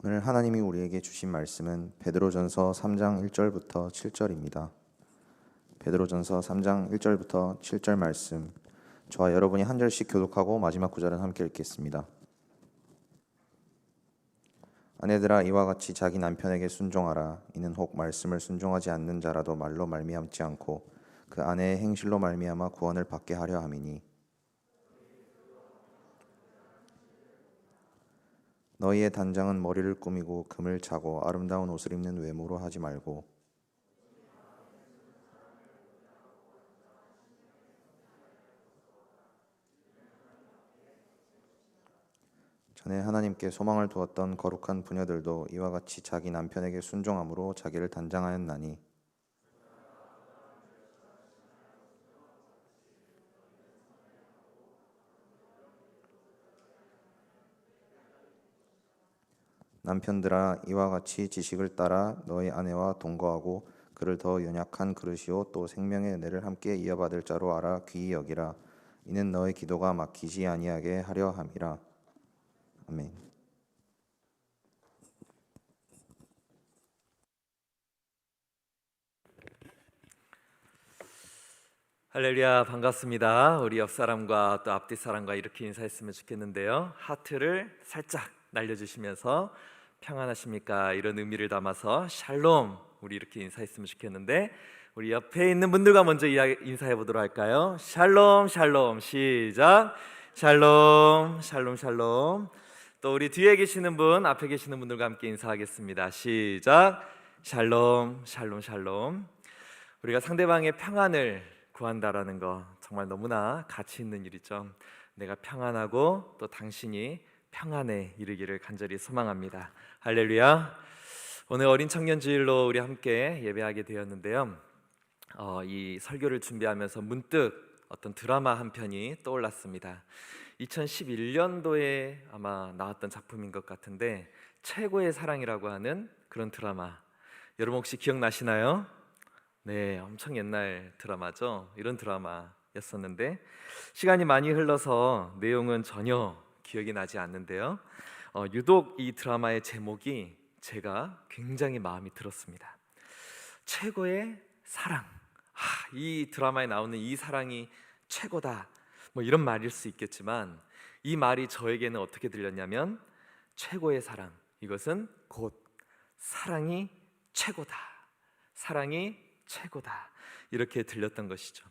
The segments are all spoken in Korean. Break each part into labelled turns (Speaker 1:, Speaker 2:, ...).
Speaker 1: 오늘 하나님이 우리에게 주신 말씀은 베드로전서 3장 1절부터 7절입니다. 베드로전서 3장 1절부터 7절 말씀, 저와 여러분이 한 절씩 교독하고 마지막 구절은 함께 읽겠습니다. 아내들아, 이와 같이 자기 남편에게 순종하라. 이는 혹 말씀을 순종하지 않는 자라도 말로 말미암지 않고 그 아내의 행실로 말미암아 구원을 받게 하려 함이니, 너희의 단장은 머리를 꾸미고 금을 차고 아름다운 옷을 입는 외모로 하지 말고 전에 하나님께 소망을 두었던 거룩한 부녀들도 이와 같이 자기 남편에게 순종함으로 자기를 단장하였나니, 남편들아, 이와 같이 지식을 따라 너희 아내와 동거하고 그를 더 연약한 그릇이요 또 생명의 은혜를 함께 이어받을 자로 알아 귀히 여기라. 이는 너의 기도가 막히지 아니하게 하려 함이라. 아멘.
Speaker 2: 할렐루야, 반갑습니다. 우리 옆 사람과 또 앞뒤 사람과 이렇게 인사했으면 좋겠는데요. 하트를 살짝 날려주시면서 평안하십니까? 이런 의미를 담아서 샬롬, 우리 이렇게 인사했으면 좋겠는데, 우리 옆에 있는 분들과 먼저 인사해 보도록 할까요? 샬롬 샬롬. 시작. 샬롬 샬롬 샬롬. 또 우리 뒤에 계시는 분, 앞에 계시는 분들과 함께 인사하겠습니다. 시작. 샬롬 샬롬 샬롬. 우리가 상대방의 평안을 구한다라는 거 정말 너무나 가치 있는 일이죠. 내가 평안하고 또 당신이 평안에 이르기를 간절히 소망합니다. 할렐루야. 오늘 어린 청년 주일로 우리 함께 예배하게 되었는데요. 이 설교를 준비하면서 문득 어떤 드라마 한 편이 떠올랐습니다. 2011년도에 아마 나왔던 작품인 것 같은데, 최고의 사랑이라고 하는 그런 드라마, 여러분 혹시 기억나시나요? 네, 엄청 옛날 드라마죠. 이런 드라마였었는데 시간이 많이 흘러서 내용은 전혀 기억이 나지 않는데요. 유독 이 드라마의 제목이 제가 굉장히 마음이 들었습니다. 최고의 사랑. 이 드라마에 나오는 이 사랑이 최고다, 뭐 이런 말일 수 있겠지만, 이 말이 저에게는 어떻게 들렸냐면, 최고의 사랑, 이것은 곧 사랑이 최고다, 사랑이 최고다, 이렇게 들렸던 것이죠.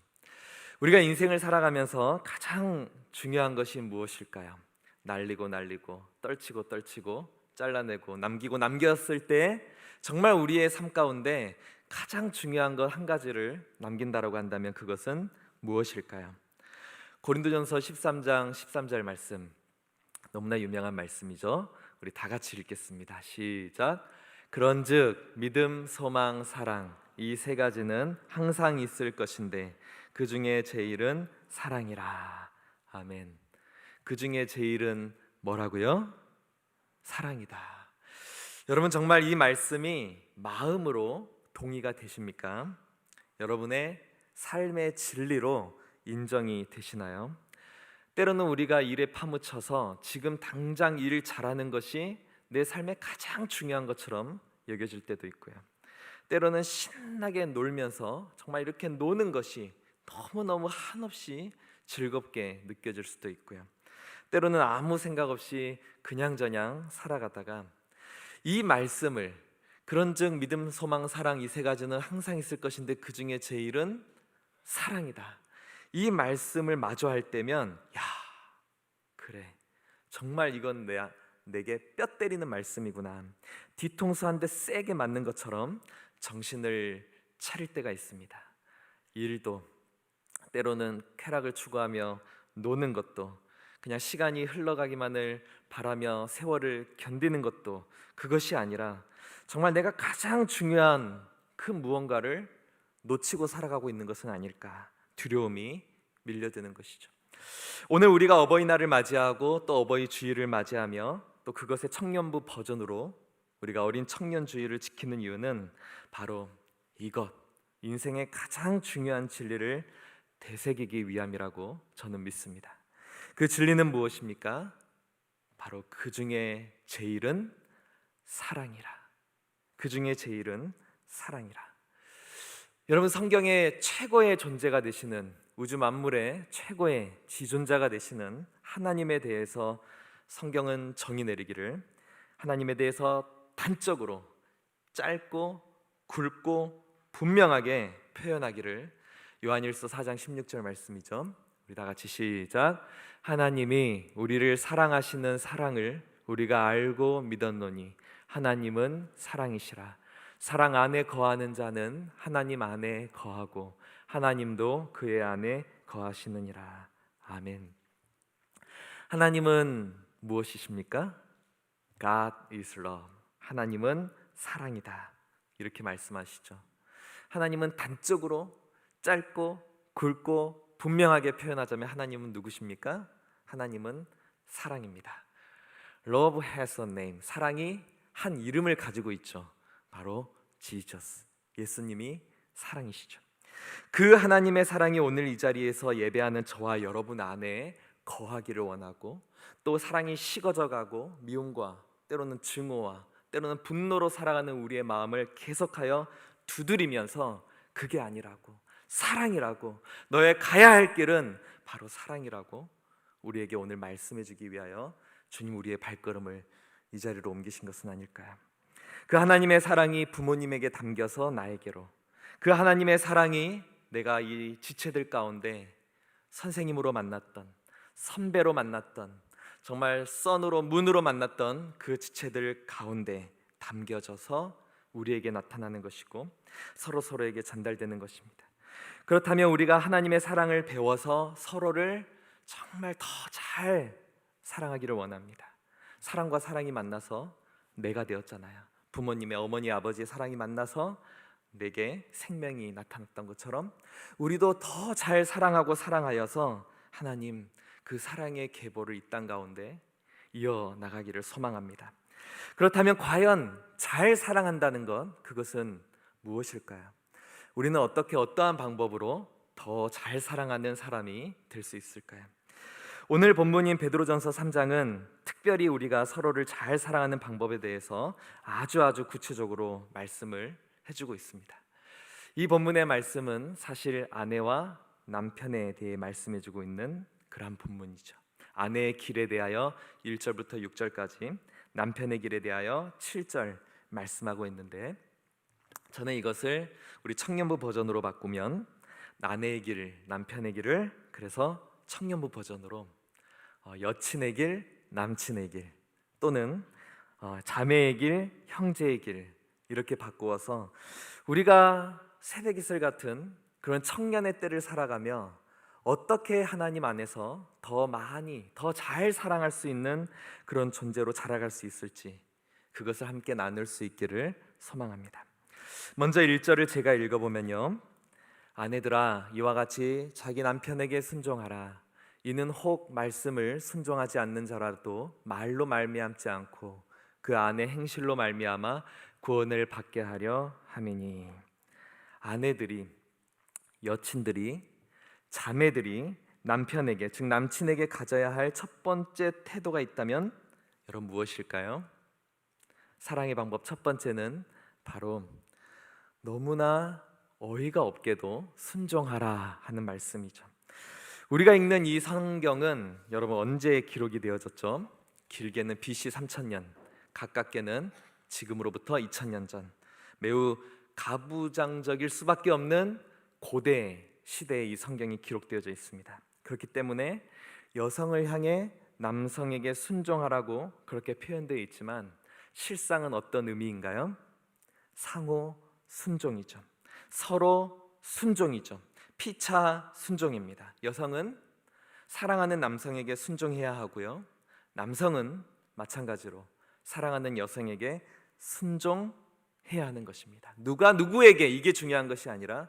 Speaker 2: 우리가 인생을 살아가면서 가장 중요한 것이 무엇일까요? 날리고 날리고, 떨치고 떨치고, 잘라내고 남기고 남겼을 때 정말 우리의 삶 가운데 가장 중요한 것 한 가지를 남긴다라고 한다면 그것은 무엇일까요? 고린도전서 13장 13절 말씀, 너무나 유명한 말씀이죠. 우리 다 같이 읽겠습니다. 시작. 그런즉 믿음, 소망, 사랑, 이 세 가지는 항상 있을 것인데 그 중에 제일은 사랑이라. 아멘. 그 중에 제일은 뭐라고요? 사랑이다. 여러분, 정말 이 말씀이 마음으로 동의가 되십니까? 여러분의 삶의 진리로 인정이 되시나요? 때로는 우리가 일에 파묻혀서 지금 당장 일 잘하는 것이 내 삶의 가장 중요한 것처럼 여겨질 때도 있고요. 때로는 신나게 놀면서 정말 이렇게 노는 것이 너무너무 한없이 즐겁게 느껴질 수도 있고요. 때로는 아무 생각 없이 그냥저냥 살아가다가 이 말씀을, 그런즉 믿음, 소망, 사랑, 이 세 가지는 항상 있을 것인데 그 중에 제일은 사랑이다, 이 말씀을 마주할 때면, 야, 그래, 정말 이건 내게 뼈 때리는 말씀이구나, 뒤통수 한 대 세게 맞는 것처럼 정신을 차릴 때가 있습니다. 일도 때로는 쾌락을 추구하며 노는 것도, 그냥 시간이 흘러가기만을 바라며 세월을 견디는 것도 그것이 아니라 정말 내가 가장 중요한 그 무언가를 놓치고 살아가고 있는 것은 아닐까, 두려움이 밀려드는 것이죠. 오늘 우리가 어버이날을 맞이하고 또 어버이 주일을 맞이하며 또 그것의 청년부 버전으로 우리가 어린 청년 주일을 지키는 이유는 바로 이것, 인생의 가장 중요한 진리를 되새기기 위함이라고 저는 믿습니다. 그 진리는 무엇입니까? 바로 그 중에 제일은 사랑이라. 그 중에 제일은 사랑이라. 여러분, 성경의 최고의 존재가 되시는, 우주 만물의 최고의 지존자가 되시는 하나님에 대해서 성경은 정의 내리기를, 하나님에 대해서 단적으로 짧고 굵고 분명하게 표현하기를, 요한일서 4장 16절 말씀이죠. 우리 다 같이 시작. 하나님이 우리를 사랑하시는 사랑을 우리가 알고 믿었노니 하나님은 사랑이시라. 사랑 안에 거하는 자는 하나님 안에 거하고 하나님도 그의 안에 거하시느니라. 아멘. 하나님은 무엇이십니까? God is love. 하나님은 사랑이다. 이렇게 말씀하시죠. 하나님은 단적으로 짧고 굵고 분명하게 표현하자면 하나님은 누구십니까? 하나님은 사랑입니다. Love has a name. 사랑이 한 이름을 가지고 있죠. 바로 Jesus. 예수님이 사랑이시죠. 그 하나님의 사랑이 오늘 이 자리에서 예배하는 저와 여러분 안에 거하기를 원하고, 또 사랑이 식어져 가고 미움과 때로는 증오와 때로는 분노로 살아가는 우리의 마음을 계속하여 두드리면서 그게 아니라고, 사랑이라고, 너의 가야 할 길은 바로 사랑이라고 우리에게 오늘 말씀해 주기 위하여 주님 우리의 발걸음을 이 자리로 옮기신 것은 아닐까요? 그 하나님의 사랑이 부모님에게 담겨서 나에게로, 그 하나님의 사랑이 내가 이 지체들 가운데 선생님으로 만났던, 선배로 만났던, 정말 선으로 문으로 만났던 그 지체들 가운데 담겨져서 우리에게 나타나는 것이고 서로에게 전달되는 것입니다. 그렇다면 우리가 하나님의 사랑을 배워서 서로를 정말 더 잘 사랑하기를 원합니다. 사랑과 사랑이 만나서 내가 되었잖아요. 부모님의, 어머니, 아버지의 사랑이 만나서 내게 생명이 나타났던 것처럼 우리도 더 잘 사랑하고 사랑하여서 하나님 그 사랑의 계보를 이 땅 가운데 이어나가기를 소망합니다. 그렇다면 과연 잘 사랑한다는 것, 그것은 무엇일까요? 우리는 어떠한 방법으로 더 잘 사랑하는 사람이 될 수 있을까요? 오늘 본문인 베드로전서 3장은 특별히 우리가 서로를 잘 사랑하는 방법에 대해서 아주 구체적으로 말씀을 해주고 있습니다. 이 본문의 말씀은 사실 아내와 남편에 대해 말씀해주고 있는 그런 본문이죠. 아내의 길에 대하여 1절부터 6절까지, 남편의 길에 대하여 7절 말씀하고 있는데, 저는 이것을 우리 청년부 버전으로 바꾸면 아내의 길, 남편의 길을 그래서 청년부 버전으로 여친의 길, 남친의 길, 또는 자매의 길, 형제의 길, 이렇게 바꾸어서 우리가 새벽이슬 같은 그런 청년의 때를 살아가며 어떻게 하나님 안에서 더 많이, 더 잘 사랑할 수 있는 그런 존재로 자라갈 수 있을지, 그것을 함께 나눌 수 있기를 소망합니다. 먼저 1절을 제가 읽어보면요, 아내들아 이와 같이 자기 남편에게 순종하라. 이는 혹 말씀을 순종하지 않는 자라도 말로 말미암지 않고 그 안에 행실로 말미암아 구원을 받게 하려 함이니. 아내들이, 여친들이, 자매들이 남편에게, 즉 남친에게 가져야 할 첫 번째 태도가 있다면 여러분 무엇일까요? 사랑의 방법 첫 번째는 바로 너무나 어이가 없게도 순종하라 하는 말씀이죠. 우리가 읽는 이 성경은 여러분 언제 기록이 되어졌죠? 길게는 BC 3000년, 가깝게는 지금으로부터 2000년 전, 매우 가부장적일 수밖에 없는 고대 시대에 이 성경이 기록되어져 있습니다. 그렇기 때문에 여성을 향해 남성에게 순종하라고 그렇게 표현되어 있지만 실상은 어떤 의미인가요? 상호 순종이죠. 서로 순종이죠. 피차 순종입니다. 여성은 사랑하는 남성에게 순종해야 하고요, 남성은 마찬가지로 사랑하는 여성에게 순종해야 하는 것입니다. 누가 누구에게, 이게 중요한 것이 아니라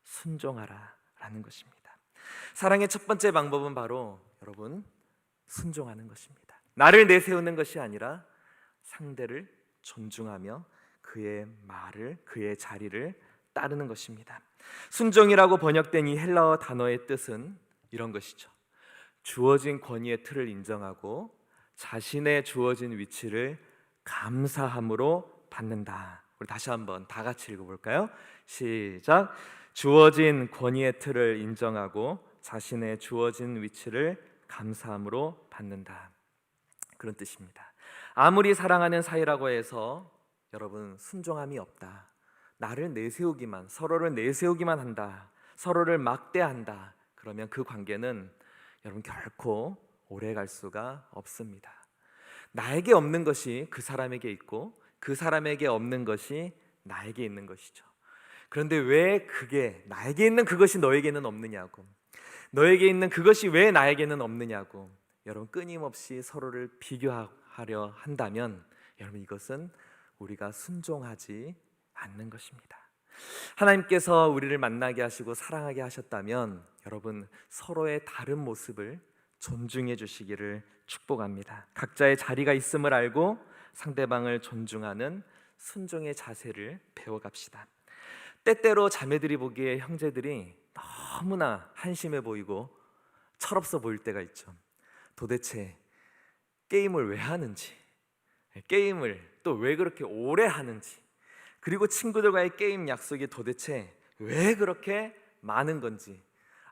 Speaker 2: 순종하라라는 것입니다. 사랑의 첫 번째 방법은 바로 여러분 순종하는 것입니다. 나를 내세우는 것이 아니라 상대를 존중하며 그의 말을, 그의 자리를 따르는 것입니다. 순종이라고 번역된 이 헬라어 단어의 뜻은 이런 것이죠. 주어진 권위의 틀을 인정하고 자신의 주어진 위치를 감사함으로 받는다. 우리 다시 한번 다 같이 읽어볼까요? 시작. 주어진 권위의 틀을 인정하고 자신의 주어진 위치를 감사함으로 받는다. 그런 뜻입니다. 아무리 사랑하는 사이라고 해서 여러분 순종함이 없다, 나를 내세우기만, 서로를 내세우기만 한다, 서로를 막대한다, 그러면 그 관계는 여러분 결코 오래 갈 수가 없습니다. 나에게 없는 것이 그 사람에게 있고 그 사람에게 없는 것이 나에게 있는 것이죠. 그런데 왜 그게 나에게 있는 그것이 너에게는 없느냐고, 너에게 있는 그것이 왜 나에게는 없느냐고 여러분 끊임없이 서로를 비교하려 한다면 여러분 이것은 우리가 순종하지 않는 것입니다. 하나님께서 우리를 만나게 하시고 사랑하게 하셨다면 여러분 서로의 다른 모습을 존중해 주시기를 축복합니다. 각자의 자리가 있음을 알고 상대방을 존중하는 순종의 자세를 배워갑시다. 때때로 자매들이 보기에 형제들이 너무나 한심해 보이고 철없어 보일 때가 있죠. 도대체 게임을 왜 하는지, 게임을 또 왜 그렇게 오래 하는지, 그리고 친구들과의 게임 약속이 도대체 왜 그렇게 많은 건지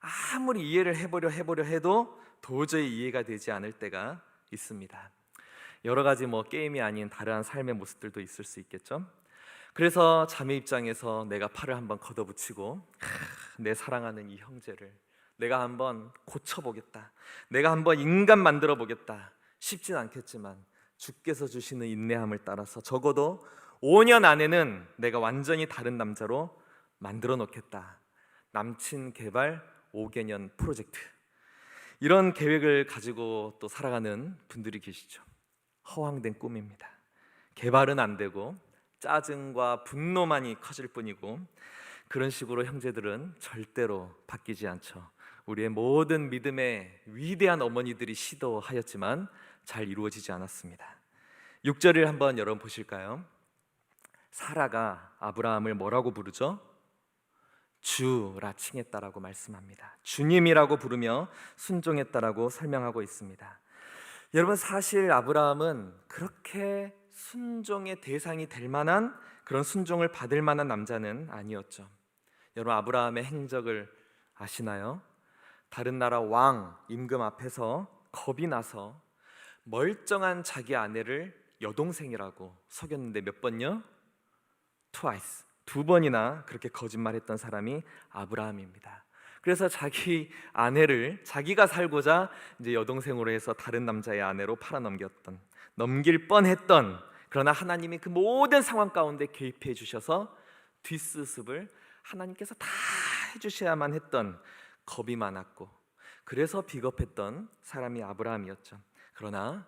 Speaker 2: 아무리 이해를 해보려 해도 도저히 이해가 되지 않을 때가 있습니다. 여러 가지 게임이 아닌 다른 삶의 모습들도 있을 수 있겠죠. 그래서 자매 입장에서 내가 팔을 한번 걷어붙이고 내 사랑하는 이 형제를 내가 한번 고쳐보겠다, 내가 한번 인간 만들어 보겠다, 쉽진 않겠지만 주께서 주시는 인내함을 따라서 적어도 5년 안에는 내가 완전히 다른 남자로 만들어 놓겠다. 남친 개발 5개년 프로젝트, 이런 계획을 가지고 또 살아가는 분들이 계시죠. 허황된 꿈입니다. 개발은 안 되고 짜증과 분노만이 커질 뿐이고, 그런 식으로 형제들은 절대로 바뀌지 않죠. 우리의 모든 믿음의 위대한 어머니들이 시도하였지만 잘 이루어지지 않았습니다. 6절을 한번 여러분 보실까요? 사라가 아브라함을 뭐라고 부르죠? 주라 칭했다라고 말씀합니다. 주님이라고 부르며 순종했다라고 설명하고 있습니다. 여러분 사실 아브라함은 그렇게 순종의 대상이 될 만한, 그런 순종을 받을 만한 남자는 아니었죠. 여러분 아브라함의 행적을 아시나요? 다른 나라 왕 임금 앞에서 겁이 나서 멀쩡한 자기 아내를 여동생이라고 속였는데 몇 번요? twice, 2번이나 그렇게 거짓말했던 사람이 아브라함입니다. 그래서 자기 아내를 자기가 살고자 이제 여동생으로 해서 다른 남자의 아내로 팔아넘겼던, 넘길 뻔했던, 그러나 하나님이 그 모든 상황 가운데 개입해 주셔서 뒷수습을 하나님께서 다 해주셔야만 했던, 겁이 많았고 그래서 비겁했던 사람이 아브라함이었죠. 그러나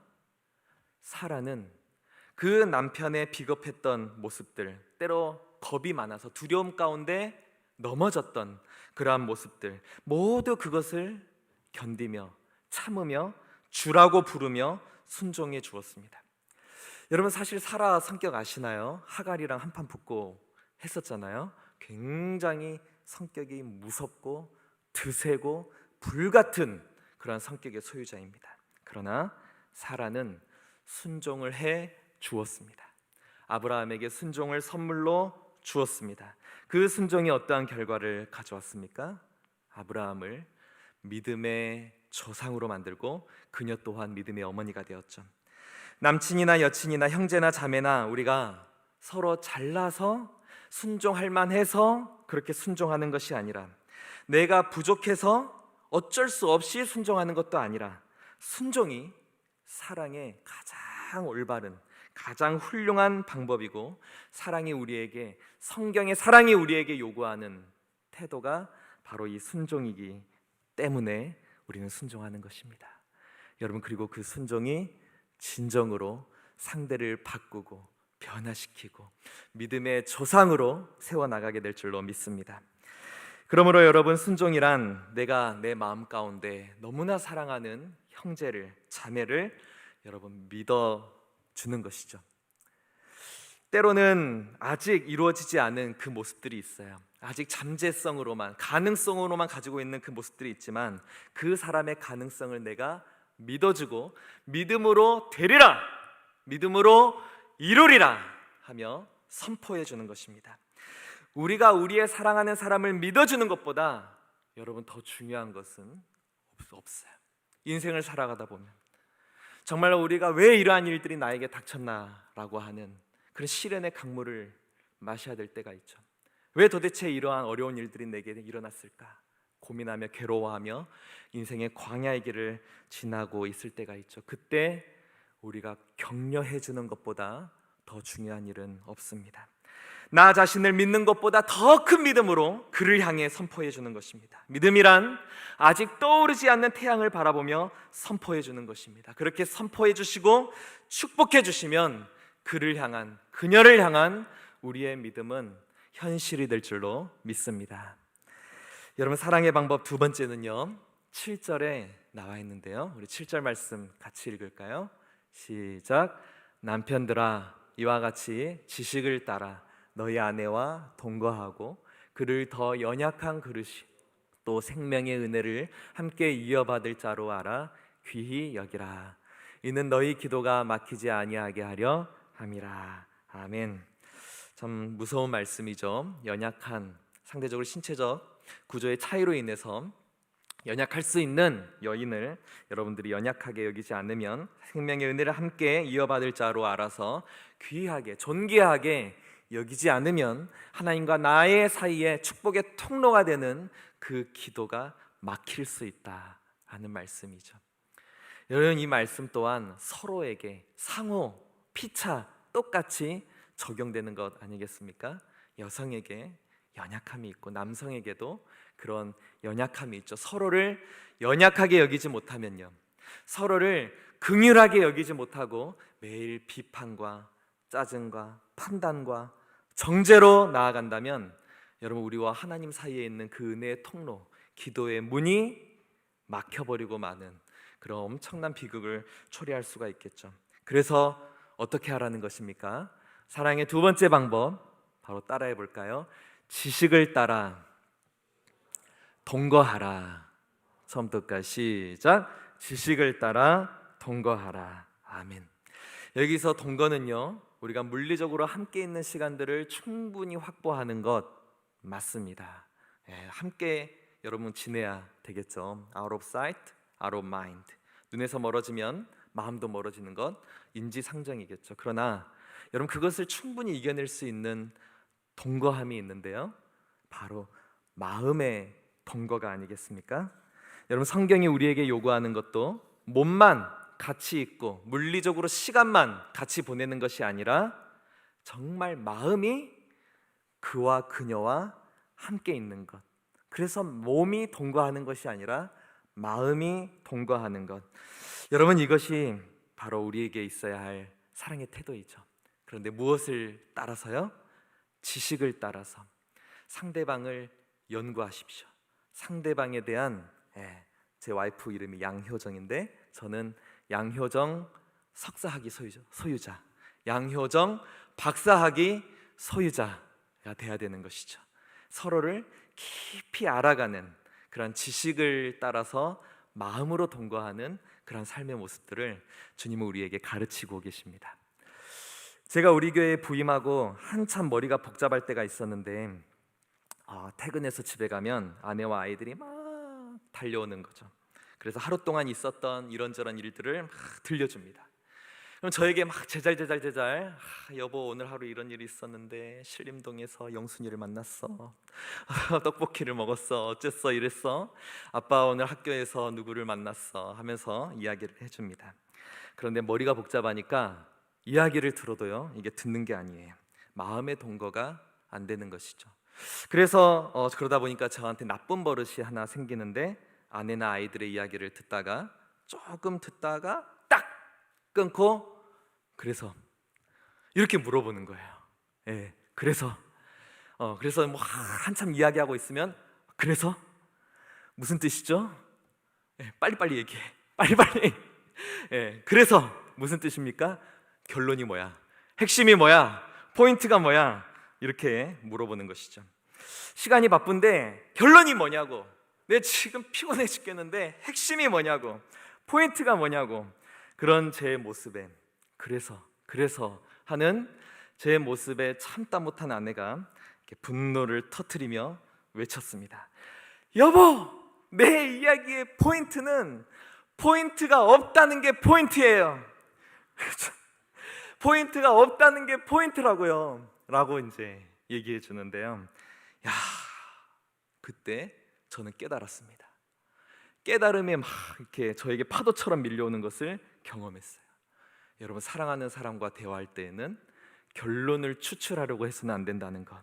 Speaker 2: 사라는 그 남편의 비겁했던 모습들, 때로 겁이 많아서 두려움 가운데 넘어졌던 그러한 모습들, 모두 그것을 견디며 참으며 주라고 부르며 순종해 주었습니다. 여러분 사실 사라 성격 아시나요? 하갈이랑 한판 붙고 했었잖아요. 굉장히 성격이 무섭고 드세고 불같은 그런 성격의 소유자입니다. 그러나 사라는 순종을 해 주었습니다. 아브라함에게 순종을 선물로 주었습니다. 그 순종이 어떠한 결과를 가져왔습니까? 아브라함을 믿음의 조상으로 만들고 그녀 또한 믿음의 어머니가 되었죠. 남친이나 여친이나 형제나 자매나 우리가 서로 잘나서 순종할 만해서 그렇게 순종하는 것이 아니라, 내가 부족해서 어쩔 수 없이 순종하는 것도 아니라, 순종이 사랑의 가장 올바른, 가장 훌륭한 방법이고, 사랑이 우리에게, 성경의 사랑이 우리에게 요구하는 태도가 바로 이 순종이기 때문에 우리는 순종하는 것입니다. 여러분, 그리고 그 순종이 진정으로 상대를 바꾸고 변화시키고 믿음의 조상으로 세워나가게 될 줄로 믿습니다. 그러므로 여러분, 순종이란 내가 내 마음 가운데 너무나 사랑하는 형제를, 자매를 여러분 믿어주는 것이죠. 때로는 아직 이루어지지 않은 그 모습들이 있어요. 아직 잠재성으로만, 가능성으로만 가지고 있는 그 모습들이 있지만, 그 사람의 가능성을 내가 믿어주고 믿음으로 되리라, 믿음으로 이루리라 하며 선포해 주는 것입니다. 우리가 우리의 사랑하는 사람을 믿어주는 것보다 여러분 더 중요한 것은 없어요. 인생을 살아가다 보면 정말로 우리가 왜 이러한 일들이 나에게 닥쳤나라고 하는 그런 시련의 강물을 마셔야 될 때가 있죠. 왜 도대체 이러한 어려운 일들이 내게 일어났을까 고민하며 괴로워하며 인생의 광야의 길을 지나고 있을 때가 있죠. 그때 우리가 격려해 주는 것보다 더 중요한 일은 없습니다. 나 자신을 믿는 것보다 더 큰 믿음으로 그를 향해 선포해 주는 것입니다. 믿음이란 아직 떠오르지 않는 태양을 바라보며 선포해 주는 것입니다. 그렇게 선포해 주시고 축복해 주시면 그를 향한, 그녀를 향한 우리의 믿음은 현실이 될 줄로 믿습니다. 여러분, 사랑의 방법 두 번째는요 7절에 나와 있는데요, 우리 7절 말씀 같이 읽을까요? 시작. 남편들아, 이와 같이 지식을 따라 너희 아내와 동거하고 그를 더 연약한 그릇이 또 생명의 은혜를 함께 이어받을 자로 알아 귀히 여기라. 이는 너희 기도가 막히지 아니하게 하려 함이라. 아멘. 참 무서운 말씀이죠. 연약한, 상대적으로 신체적 구조의 차이로 인해서 연약할 수 있는 여인을 여러분들이 연약하게 여기지 않으면 생명의 은혜를 함께 이어받을 자로 알아서 귀하게, 존귀하게 여기지 않으면 하나님과 나의 사이에 축복의 통로가 되는 그 기도가 막힐 수 있다 하는 말씀이죠. 여러분, 이 말씀 또한 서로에게 상호, 피차 똑같이 적용되는 것 아니겠습니까? 여성에게 연약함이 있고 남성에게도 그런 연약함이 있죠. 서로를 연약하게 여기지 못하면요, 서로를 긍휼하게 여기지 못하고 매일 비판과 짜증과 판단과 정죄로 나아간다면 여러분, 우리와 하나님 사이에 있는 그 은혜의 통로, 기도의 문이 막혀버리고 마는 그런 엄청난 비극을 초래할 수가 있겠죠. 그래서 어떻게 하라는 것입니까? 사랑의 두 번째 방법 바로 따라해 볼까요? 지식을 따라 동거하라. 처음부터 끝까지 시작. 지식을 따라 동거하라. 아멘. 여기서 동거는요, 우리가 물리적으로 함께 있는 시간들을 충분히 확보하는 것 맞습니다. 함께 여러분 지내야 되겠죠. Out of sight, out of mind. 눈에서 멀어지면 마음도 멀어지는 것 인지상정이겠죠. 그러나 여러분, 그것을 충분히 이겨낼 수 있는 동거함이 있는데요, 바로 마음의 동거가 아니겠습니까? 여러분, 성경이 우리에게 요구하는 것도 몸만 같이 있고 물리적으로 시간만 같이 보내는 것이 아니라 정말 마음이 그와 그녀와 함께 있는 것. 그래서 몸이 동거하는 것이 아니라 마음이 동거하는 것. 여러분, 이것이 바로 우리에게 있어야 할 사랑의 태도이죠. 그런데 무엇을 따라서요? 지식을 따라서 상대방을 연구하십시오. 상대방에 대한, 제 와이프 이름이 양효정인데 저는 양효정 석사학위 소유자, 양효정 박사학위 소유자가 돼야 되는 것이죠. 서로를 깊이 알아가는 그런 지식을 따라서 마음으로 동거하는 그런 삶의 모습들을 주님은 우리에게 가르치고 계십니다. 제가 우리 교회에 부임하고 한참 머리가 복잡할 때가 있었는데 퇴근해서 집에 가면 아내와 아이들이 막 달려오는 거죠. 그래서 하루 동안 있었던 이런저런 일들을 막 들려줍니다. 그럼 저에게 막 제잘 여보, 오늘 하루 이런 일이 있었는데 신림동에서 영순이를 만났어. 떡볶이를 먹었어. 어쨌어 이랬어. 아빠 오늘 학교에서 누구를 만났어 하면서 이야기를 해줍니다. 그런데 머리가 복잡하니까 이야기를 들어도요, 이게 듣는 게 아니에요. 마음의 동거가 안 되는 것이죠. 그래서 그러다 보니까 저한테 나쁜 버릇이 하나 생기는데, 아내나 아이들의 이야기를 듣다가 조금 듣다가 딱 끊고 그래서 이렇게 물어보는 거예요. 그래서 뭐 한참 이야기하고 있으면 그래서 무슨 뜻이죠? 빨리빨리 얘기해. 빨리빨리. 그래서 무슨 뜻입니까? 결론이 뭐야? 핵심이 뭐야? 포인트가 뭐야? 이렇게 물어보는 것이죠. 시간이 바쁜데 결론이 뭐냐고, 내 지금 피곤해 죽겠는데 핵심이 뭐냐고, 포인트가 뭐냐고, 그런 제 모습에 그래서 하는 제 모습에 참다 못한 아내가 이렇게 분노를 터뜨리며 외쳤습니다. 여보, 내 이야기의 포인트는 포인트가 없다는 게 포인트예요. 포인트가 없다는 게 포인트라고요 라고 이제 얘기해 주는데요. 야, 그때 저는 깨달았습니다. 깨달음이 막 이렇게 저에게 파도처럼 밀려오는 것을 경험했어요. 여러분, 사랑하는 사람과 대화할 때에는 결론을 추출하려고 해서는 안 된다는 것.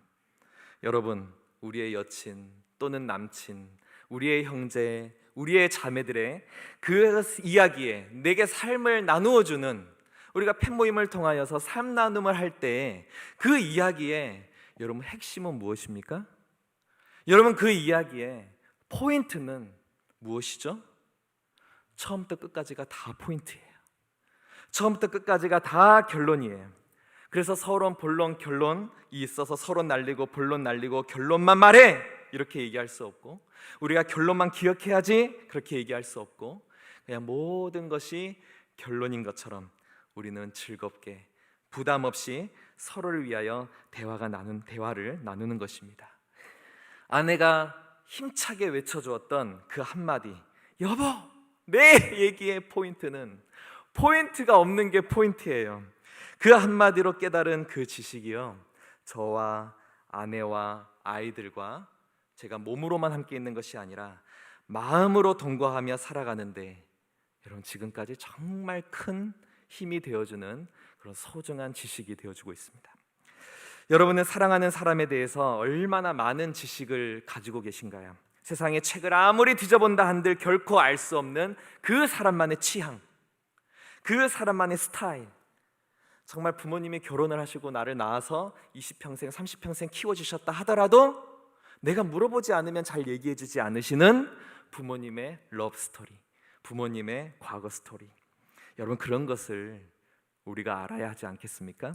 Speaker 2: 여러분, 우리의 여친 또는 남친, 우리의 형제, 우리의 자매들의 그 이야기에 내게 삶을 나누어 주는, 우리가 팬모임을 통하여서 삶 나눔을 할 때 그 이야기에 여러분 핵심은 무엇입니까? 여러분, 그 이야기의 포인트는 무엇이죠? 처음부터 끝까지가 다 포인트예요. 처음부터 끝까지가 다 결론이에요. 그래서 서론, 본론, 결론이 있어서 서론 날리고 본론 날리고 결론만 말해 이렇게 얘기할 수 없고, 우리가 결론만 기억해야지 그렇게 얘기할 수 없고, 그냥 모든 것이 결론인 것처럼 우리는 즐겁게 부담 없이 서로를 위하여 대화를 나누는 것입니다. 아내가 힘차게 외쳐주었던 그 한마디, 여보, 내 얘기의 포인트는 포인트가 없는 게 포인트예요. 그 한마디로 깨달은 그 지식이요, 저와 아내와 아이들과 제가 몸으로만 함께 있는 것이 아니라 마음으로 동거하며 살아가는데 여러분, 지금까지 정말 큰 힘이 되어주는 그런 소중한 지식이 되어주고 있습니다. 여러분은 사랑하는 사람에 대해서 얼마나 많은 지식을 가지고 계신가요? 세상의 책을 아무리 뒤져본다 한들 결코 알 수 없는 그 사람만의 취향, 그 사람만의 스타일. 정말 부모님이 결혼을 하시고 나를 낳아서 20평생 30평생 키워주셨다 하더라도 내가 물어보지 않으면 잘 얘기해주지 않으시는 부모님의 러브 스토리, 부모님의 과거 스토리. 여러분, 그런 것을 우리가 알아야 하지 않겠습니까?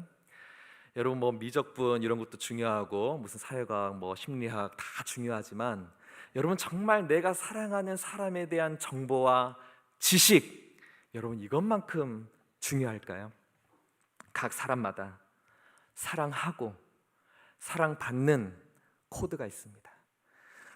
Speaker 2: 여러분, 뭐 미적분 이런 것도 중요하고 무슨 사회과학, 뭐 심리학 다 중요하지만 여러분, 정말 내가 사랑하는 사람에 대한 정보와 지식, 여러분 이것만큼 중요할까요? 각 사람마다 사랑하고 사랑받는 코드가 있습니다.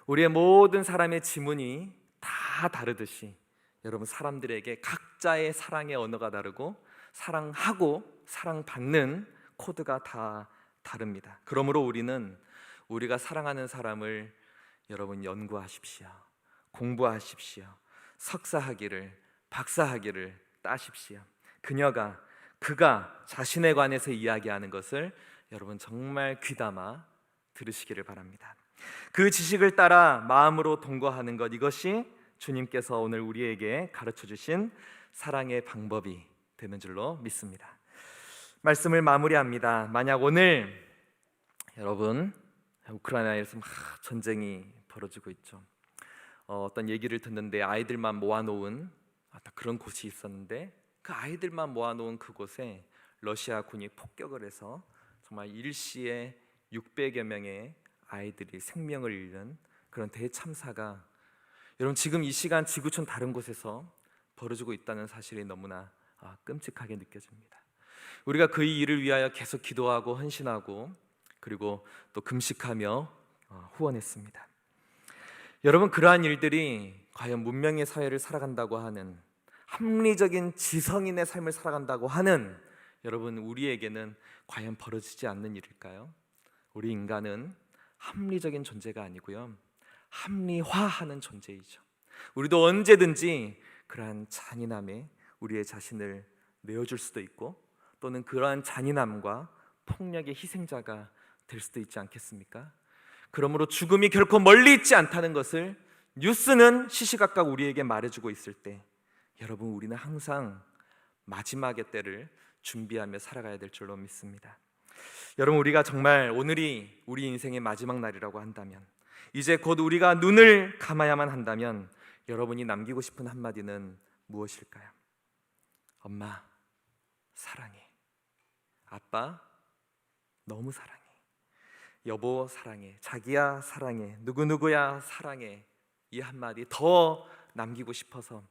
Speaker 2: 우리의 모든 사람의 지문이 다 다르듯이 여러분, 사람들에게 각자의 사랑의 언어가 다르고 사랑하고 사랑받는 코드가 다 다릅니다. 그러므로 우리는 우리가 사랑하는 사람을 여러분 연구하십시오. 공부하십시오. 석사학위를, 박사학위를 따십시오. 그가 자신에 관해서 이야기하는 것을 여러분 정말 귀담아 들으시기를 바랍니다. 그 지식을 따라 마음으로 동거하는 것, 이것이 주님께서 오늘 우리에게 가르쳐 주신 사랑의 방법이 되는 줄로 믿습니다. 말씀을 마무리합니다. 만약 오늘 여러분, 우크라이나에서 막 전쟁이 벌어지고 있죠. 어떤 얘기를 듣는데 아이들만 모아놓은 그런 곳이 있었는데, 그 아이들만 모아놓은 그곳에 러시아 군이 폭격을 해서 정말 일시에 600여 명의 아이들이 생명을 잃는 그런 대참사가 여러분 지금 이 시간 지구촌 다른 곳에서 벌어지고 있다는 사실이 너무나 끔찍하게 느껴집니다. 우리가 그 일을 위하여 계속 기도하고 헌신하고 그리고 또 금식하며 후원했습니다. 여러분, 그러한 일들이 과연 문명의 사회를 살아간다고 하는, 합리적인 지성인의 삶을 살아간다고 하는 여러분, 우리에게는 과연 벌어지지 않는 일일까요? 우리 인간은 합리적인 존재가 아니고요, 합리화하는 존재이죠. 우리도 언제든지 그러한 잔인함에 우리의 자신을 내어줄 수도 있고, 또는 그러한 잔인함과 폭력의 희생자가 될 수도 있지 않겠습니까? 그러므로 죽음이 결코 멀리 있지 않다는 것을 뉴스는 시시각각 우리에게 말해주고 있을 때, 여러분, 우리는 항상 마지막의 때를 준비하며 살아가야 될 줄로 믿습니다. 여러분, 우리가 정말 오늘이 우리 인생의 마지막 날이라고 한다면, 이제 곧 우리가 눈을 감아야만 한다면, 여러분이 남기고 싶은 한마디는 무엇일까요? 엄마 사랑해, 아빠 너무 사랑해, 여보 사랑해, 자기야 사랑해, 누구누구야 사랑해, 이 한마디 더 남기고 싶어서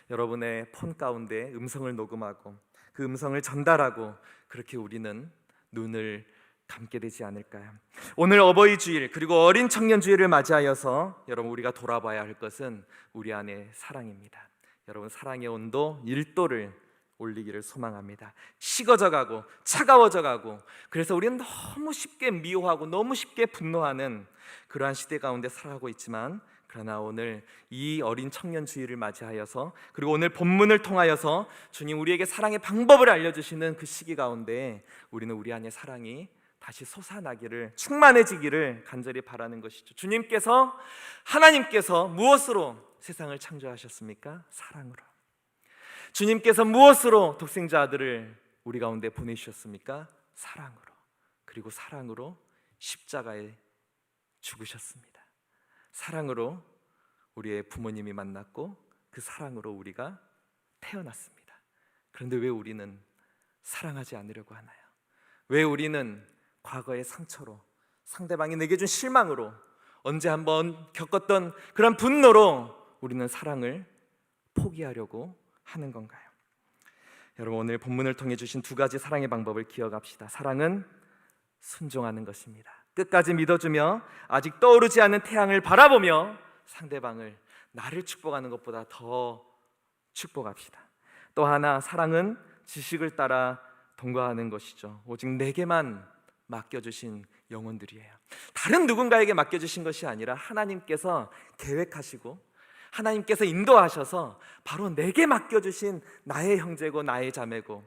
Speaker 2: 여러분의 폰 가운데 음성을 녹음하고 그 음성을 전달하고 그렇게 우리는 눈을 감게 되지 않을까요? 오늘 어버이 주일 그리고 어린 청년 주일을 맞이하여서 여러분 우리가 돌아봐야 할 것은 우리 안의 사랑입니다. 여러분 사랑의 온도 1도를 올리기를 소망합니다. 식어져 가고 차가워져 가고 그래서 우리는 너무 쉽게 미워하고 너무 쉽게 분노하는 그러한 시대 가운데 살아가고 있지만 그러나 오늘 이 어린 청년 주일을 맞이하여서 그리고 오늘 본문을 통하여서 주님 우리에게 사랑의 방법을 알려주시는 그 시기 가운데 우리는 우리 안에 사랑이 다시 솟아나기를 충만해지기를 간절히 바라는 것이죠. 하나님께서 무엇으로 세상을 창조하셨습니까? 사랑으로. 주님께서 무엇으로 독생자 아들을 우리 가운데 보내주셨습니까? 사랑으로. 그리고 사랑으로 십자가에 죽으셨습니다. 사랑으로 우리의 부모님이 만났고 그 사랑으로 우리가 태어났습니다. 그런데 왜 우리는 사랑하지 않으려고 하나요? 왜 우리는 과거의 상처로, 상대방이 내게 준 실망으로, 언제 한번 겪었던 그런 분노로 우리는 사랑을 포기하려고 하는 건가요? 여러분 오늘 본문을 통해 주신 두 가지 사랑의 방법을 기억합시다. 사랑은 순종하는 것입니다. 끝까지 믿어주며 아직 떠오르지 않은 태양을 바라보며 상대방을 나를 축복하는 것보다 더 축복합시다. 또 하나 사랑은 지식을 따라 동거하는 것이죠. 오직 내게만 맡겨주신 영혼들이에요. 다른 누군가에게 맡겨주신 것이 아니라 하나님께서 계획하시고 하나님께서 인도하셔서 바로 내게 맡겨주신 나의 형제고 나의 자매고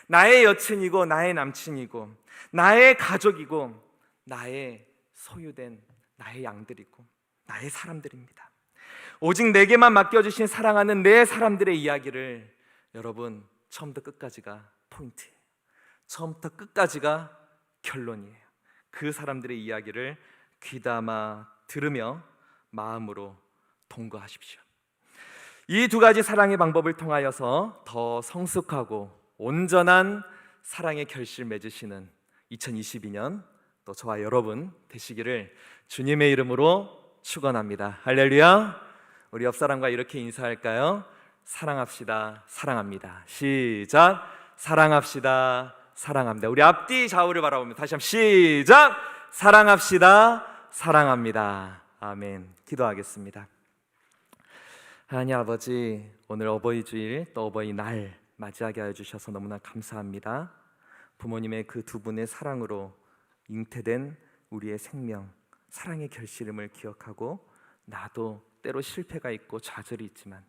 Speaker 2: 나의 여친이고 나의 남친이고 나의 가족이고 나의 소유된 나의 양들이고 나의 사람들입니다. 오직 내게만 맡겨주신 사랑하는 내 사람들의 이야기를 여러분 처음부터 끝까지가 포인트예요. 처음부터 끝까지가 결론이에요. 그 사람들의 이야기를 귀담아 들으며 마음으로 동거하십시오. 이 두 가지 사랑의 방법을 통하여서 더 성숙하고 온전한 사랑의 결실 맺으시는 2022년 또 저와 여러분 되시기를 주님의 이름으로 축원합니다. 할렐루야. 우리 옆 사람과 이렇게 인사할까요? 사랑합시다. 사랑합니다. 시작. 사랑합시다. 사랑합니다. 우리 앞뒤 좌우를 바라보면 다시 한번 시작. 사랑합시다. 사랑합니다. 아멘. 기도하겠습니다. 하나님 아버지, 오늘 어버이 주일 또 어버이 날 맞이하게 하여 주셔서 너무나 감사합니다. 부모님의 그 두 분의 사랑으로 잉태된 우리의 생명, 사랑의 결실임을 기억하고 나도 때로 실패가 있고 좌절이 있지만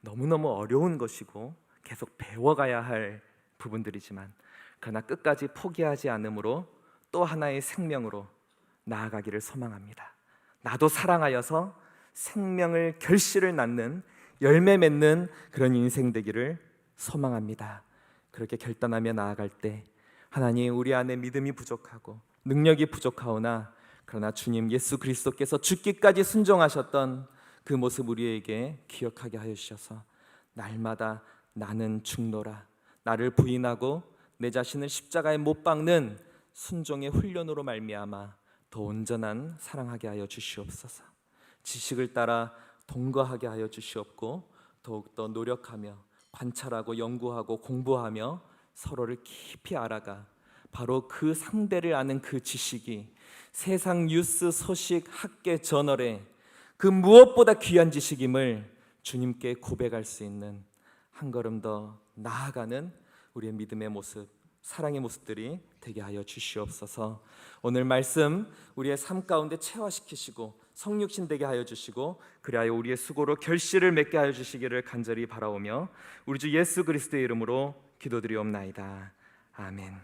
Speaker 2: 너무너무 어려운 것이고 계속 배워가야 할 부분들이지만 그러나 끝까지 포기하지 않음으로 또 하나의 생명으로 나아가기를 소망합니다. 나도 사랑하여서 생명을 결실을 낳는 열매 맺는 그런 인생 되기를 소망합니다. 그렇게 결단하며 나아갈 때 하나님 우리 안에 믿음이 부족하고 능력이 부족하오나 그러나 주님 예수 그리스도께서 죽기까지 순종하셨던 그 모습 우리에게 기억하게 하여 주셔서 날마다 나는 죽노라 나를 부인하고 내 자신을 십자가에 못 박는 순종의 훈련으로 말미암아 더 온전한 사랑하게 하여 주시옵소서. 지식을 따라 동거하게 하여 주시옵고 더욱더 노력하며 관찰하고 연구하고 공부하며 서로를 깊이 알아가 바로 그 상대를 아는 그 지식이 세상 뉴스 소식 학계 저널에 그 무엇보다 귀한 지식임을 주님께 고백할 수 있는 한 걸음 더 나아가는 우리의 믿음의 모습, 사랑의 모습들이 되게 하여 주시옵소서. 오늘 말씀 우리의 삶 가운데 체화시키시고 성육신 되게 하여 주시고 그리하여 우리의 수고로 결실을 맺게 하여 주시기를 간절히 바라오며 우리 주 예수 그리스도의 이름으로 기도드리옵나이다. 아멘.